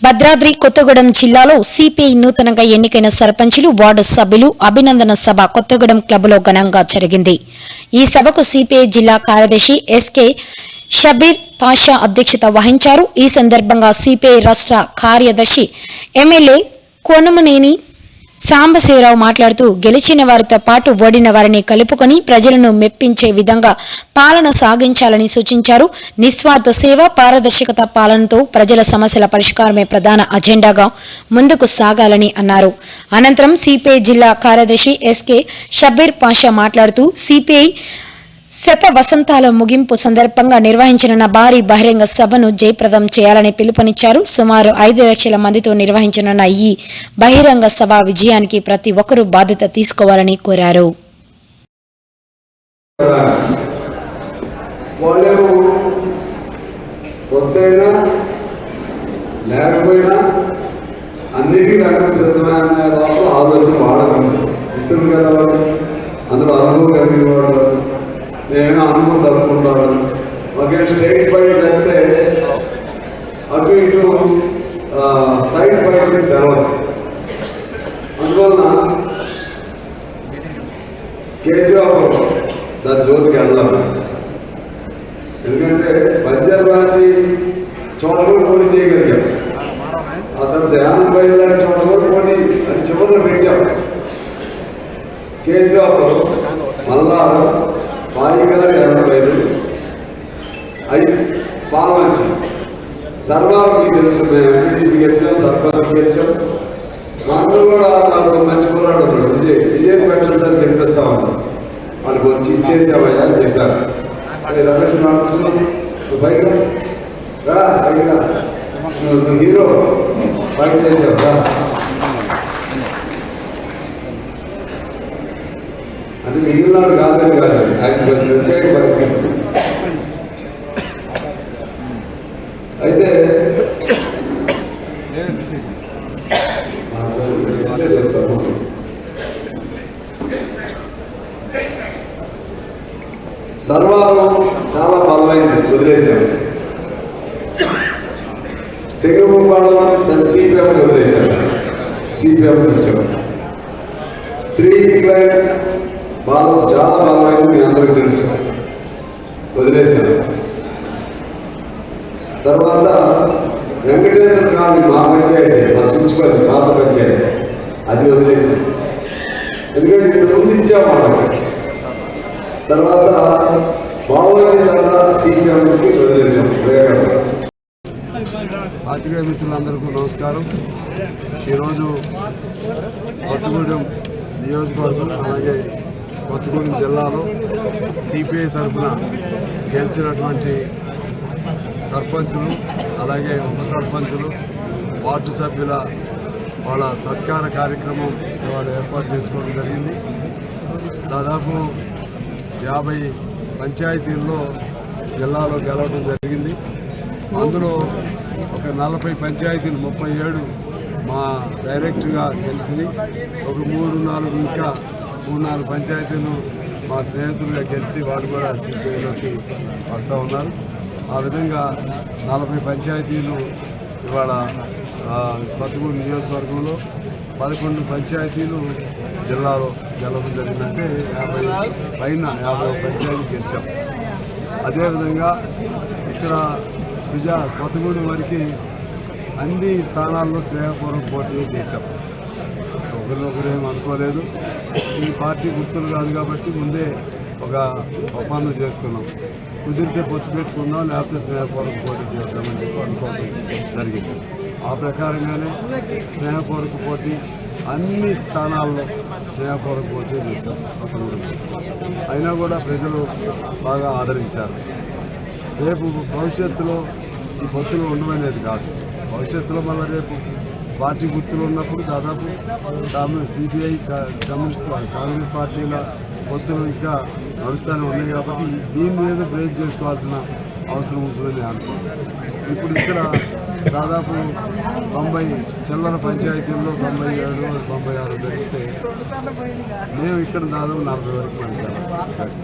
భద్రాద్రి కొత్తగూడెం జిల్లాలో సిపిఐ నూతనంగా ఎన్నికైన సర్పంచులు వార్డు సభ్యులు అభినందన సభ కొత్తగూడెం క్లబ్లో ఘనంగా జరిగింది. ఈ సభకు సిపిఐ జిల్లా కార్యదర్శి ఎస్కే షబీర్ పాషా అధ్యక్షత వహించారు. ఈ సందర్భంగా సిపిఐ రాష్ట్ర కార్యదర్శి ఎమ్మెల్యే కోనమనేని సాంబశివరావు మాట్లాడుతూ గెలిచిన వారితో పాటు ఓడిన వారిని కలుపుకొని ప్రజలను మెప్పించే విధంగా పాలన సాగించాలని సూచించారు. నిస్వార్థ సేవ, పారదర్శకత పాలనతో ప్రజల సమస్యల పరిష్కారమే ప్రధాన అజెండాగా ముందుకు సాగాలని అన్నారు. అనంతరం సిపిఐ జిల్లా కార్యదర్శి ఎస్కే షబీర్ పాషా మాట్లాడుతూ సిపిఐ శత వసంతాల ముగింపు సందర్భంగా నిర్వహించనున్న భారీ బహిరంగ సభను జయప్రదం చేయాలని పిలుపునిచ్చారు. సుమారు 5 లక్షల మందితో నిర్వహించనున్న ఈ బహిరంగ సభ విజయానికి ప్రతి ఒక్కరూ బాధ్యత తీసుకోవాలని కోరారు. నేను అనుభవం జరుపుకుంటాను. ఒకే స్టేట్ బైక్ అయితే అటు ఇటు సైడ్ బైక్ తెలవదు. అందువలన కేసీఆర్ దాని జోలికి వెళ్ళాలి. ఎందుకంటే బడ్జెట్ లాంటి చోట కూడా పోటీ చేయగలిగాం. అతను ధ్యానం బయలు లాంటి చోట కూడా పోటీ అది చివరిలో పెట్టాం. కేసీఆర్ మళ్ళా పాయిగారి 80 అవి పాలమంచి సర్వాలు మీకు తెలుసు. మేము ఎంపీటీసీ గెలిచాం, సర్పంచ్ గెలిచాం. మనలో కూడా నాకు మంచి కుర్రాడు ఉన్నాడు. విజయం పెట్టడం సార్ గెలిపిస్తా ఉన్నాం. వాళ్ళకి వచ్చి ఇచ్చేసావయ్యా అని చెప్పారు. రమేష్ నువ్వు పైకి రా, పైకి రా, నువ్వు హీరో ఫైట్ చేసావు రా అంటే మిగిలినాడు కాదని కాదు, ఆయన కొంచెం ప్రత్యేక పరిస్థితి. అయితే సర్వారం చాలా బలమైంది, వదిలేశాం. సెగపాడం సరే సిపిఎం వదిలేశాం, సిపిఎం వచ్చాం. 3 క్లైన్ బలం చాలా బలమైంది, మీ అందరికీ తెలుసు, వదిలేశాను. తర్వాత వెంకటేశ్వర కాలనీ మా పంచాయతీ, మా చుంచుపల్లి పాత పంచాయతీ, అది వదిలేశాను. ఎందుకంటే ఇంతకుముందు ఇచ్చాము వాళ్ళకి. తర్వాత మావోజీ దండా సీపీఎంకి వదిలేశాం. పాత్రికేయ మిత్రులందరికీ నమస్కారం. ఈరోజు కొత్తగూడెం నియోజకవర్గం అలాగే కొత్తగూడెం జిల్లాలో సిపిఐ తరఫున గెలిచినటువంటి సర్పంచులు అలాగే ఉప సర్పంచులు వార్డు సభ్యుల వాళ్ళ సత్కార కార్యక్రమం వాళ్ళు ఏర్పాటు చేసుకోవడం జరిగింది. దాదాపు 50 పంచాయతీల్లో జిల్లాలో గెలవడం జరిగింది. అందులో ఒక 40 పంచాయతీలు 37 మా డైరెక్ట్గా గెలిచినాయి. ఒక 3-4 ఇంకా 3-4 పంచాయతీలు మా స్నేహితులుగా గెలిచి వాళ్ళు కూడా సిపిఐలోకి వస్తూ ఉన్నారు. ఆ విధంగా 40 పంచాయతీలు ఇవాళ కొత్తగూడెం నియోజకవర్గంలో 11 పంచాయతీలు జిల్లాలో గెలవడం జరిగిందంటే 50 పైన 50 పంచాయతీ గెలిచాం. అదేవిధంగా ఇక్కడ కొత్తగూడెం వరకు అన్ని స్థానాల్లో స్నేహపూర్వక పోటీ చేశాం. ఒకరినొకరేం అనుకోలేదు. ఈ పార్టీ గుర్తులు కాదు కాబట్టి ముందే ఒక ఒప్పందం చేసుకున్నాం. కుదిరితే పొత్తు పెట్టుకుందాం, లేకపోతే స్నేహపూర్వక పోటీ చేద్దామని చెప్పి అనుకోవడం జరిగింది. ఆ ప్రకారంగానే స్నేహపూర్వక పోటీ అన్ని స్థానాల్లో స్నేహపూర్వక పోటీ చేశాం. అయినా కూడా ప్రజలు బాగా ఆదరించారు. రేపు భవిష్యత్తులో ఈ పొత్తులు ఉండమనేది కాదు. భవిష్యత్తులో మళ్ళీ రేపు పార్టీ గుర్తులు ఉన్నప్పుడు దాదాపు సిపిఐ కాంగ్రెస్ పార్టీల పొత్తులు ఇంకా నడుస్తూనే ఉన్నాయి కాబట్టి దీని మీద బ్రేక్ చేసుకోవాల్సిన అవసరం ఉంటుందని అనుకుంటున్నాను. ఇప్పుడు ఇక్కడ దాదాపు 90 చిల్లర పంచాయతీల్లో 97, 96 జరిగితే మేము ఇక్కడ దాదాపు 40 వరకు పనిచేయాలి.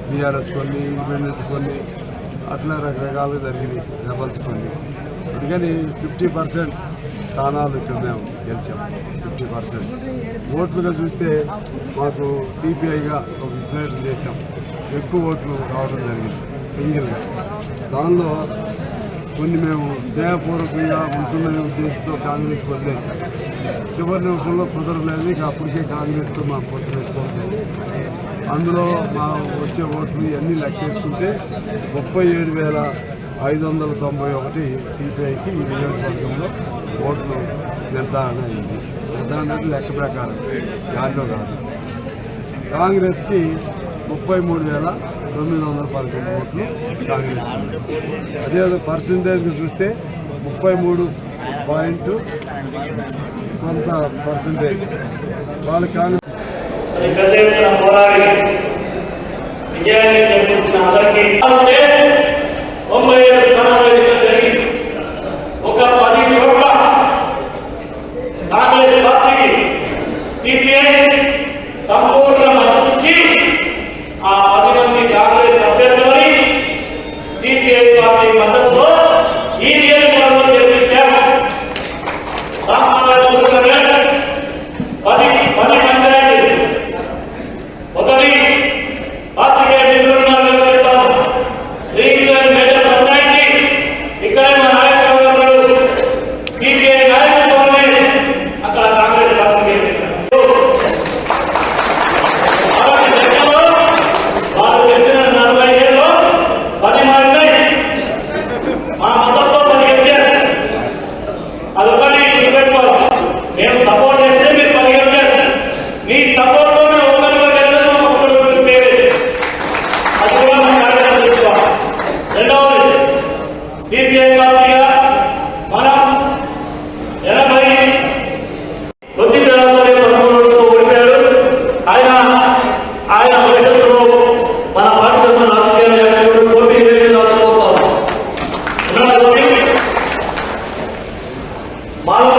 బీఆర్ఎస్ కొన్ని, ఇండిపెండెంట్ కొన్ని, అట్లా రకరకాలుగా జరిగింది. రెబల్స్ కొన్ని. అందుకని 50% స్థానాలు ఇక్కడ మేము గెలిచాం. 50% ఓట్లుగా చూస్తే మాకు సిపిఐగా ఒక విశ్లేషణ చేశాం. ఎక్కువ ఓట్లు రావడం జరిగింది సింగిల్గా. దానిలో కొన్ని మేము స్నేహపూర్వకంగా ఉంటుందనే ఉద్దేశంతో కాంగ్రెస్ వదిలేసాం. చివరి నిమిషంలో కుదరలేదు. ఇక అప్పటికే కాంగ్రెస్తో మా పొత్తు పెట్టుకుంటుంది. అందులో మా వచ్చే ఓట్లు ఇవన్నీ లెక్కేసుకుంటే 37,591 సిపిఐకి ఈ నియోజకవర్గంలో ఓట్లు నిర్ధారణ అయింది. నిర్ధారణ అంటే లెక్క ప్రకారం దానిలో కాదు. కాంగ్రెస్కి 33,911 ఓట్లు కాంగ్రెస్. అదే పర్సంటేజ్కి చూస్తే 33 కొంత పర్సంటేజ్ వాళ్ళు కాంగ్రెస్. ఒక 10 చోట్ల కాంగ్రెస్ పార్టీకి సిపిఐ సంపూర్ణ మద్దతు, ఆ 10 మంది కాంగ్రెస్ అభ్యర్థులని సిపిఐ పార్టీ మద్దతుతో ఈ నియోజకవర్గంలో చేర్చాము. సామాన్య 10 పంచాయతీ ఒకటి పార్టీకే నిధులున్నారు చెప్తాను. మేజర్ పంచాయతీ ఇక్కడే మా నాయకులు సిపిఐ నాయకులతోనే అక్కడ కాంగ్రెస్ పార్టీ వాళ్ళు చెప్పిన 47లో 10 మంది మా మద్దతుతో 10 గెలిచారు. అదొకటి గుర్తుపెట్టుకోవాలి. మేము సపోర్ట్ చేస్తే మీరు 10 గెలిచారు. మీ సపోర్ట్తోనే ఒకరిలో గెలిచారు, ఒకరిలో పేరు. అది కూడా మనం కార్యక్రమం తీసుకోవాలి. రెండవది, సిపిఐ పార్టీగా మనం 80 కొద్ది పేదలతో 13 ఓడిపోయాడు. ఆయన భవిష్యత్తులో మన పార్టీ తరఫున రాజకీయ నాయకులు పోటీ మానవ